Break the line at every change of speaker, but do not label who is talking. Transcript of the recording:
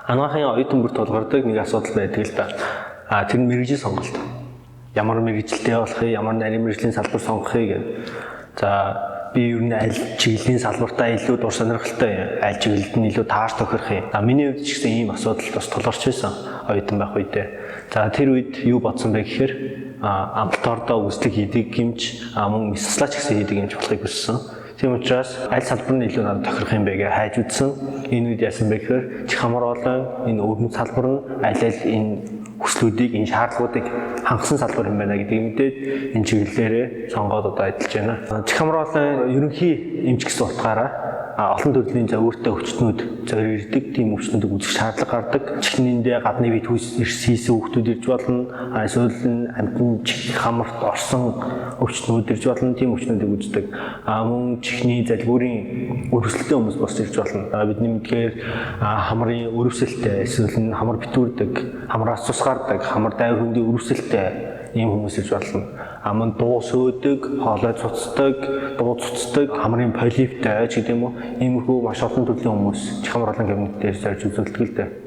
Анагаахын оюутан бүр тулгардаг нэг асуудал байдаг л да. Тэр нь мэргэжлийн сонголт. Ямар мэргэжилтэй болохыг, ямар нарийн мэргэжлийн салбар сонгохыг гэдэг. За би ер нь аль чиглэлийн салбартаа илүү дур сонирхолтой, аль чиглэлд нь илүү таарч тохирох юм. Миний хувьд ч гэсэн ийм асуудал бас тулгарч байсан оюутан байх үедээ. За тэр үед юу бодсон бэ гэхээр амталтоордоо үзлэг хийдэг гэмж мөн мисслаач гэсэн хийдэг гэмж болохыг хүссэн. Тийм учраас аль салбар нь илүү надад тохирох юм бэ гэж хайж үзсэн. Энэ үед яасан бэ гэхээр чих хамар олон энэ өргөн салбар нь аль энэ хүслүүдийг, энэ шаардлагуудыг хангасан салбар юм байна гэдгийг мэдээд энэ чиглэлээрээ сонгоод одоо ажиллаж байна. Чих хамар олон ерөнхий эмч гэсэн утгаараа олон төрлийн өөртөө өвчтнүүд зориулдаг, тийм өвчтнүүдийг үзэх шаардлага гардаг. Чихнэндээ гадны бие түүс хийсэн хүүхдүүд ирж болно. Эсвэл амьтан чих хамарт орсон өвчтнүүд ирж болно, тийм өвчтнүүдийг үздэг. Мөн чихний залбиурын өрөвсөлттэй хүмүүс бас ирж болно. Бидний мэдгээр хамрын өрөвсөлттэй, эсвэл хамар битүүрдэг, хамраас цус гардаг, хамар дайвар хөндийн өрөвсөлттэй ийм хүмүүс ирж болно. Мөн дуу сөөдөг, хоолой цуцдаг, дуу цуцдаг, хамрын полиптэй ч гэдэг юм уу. Иймэрхүү маш олон төрлийн хүмүүс чих хамар олон кабинет дээр зорж үзүүлдэг л дээ.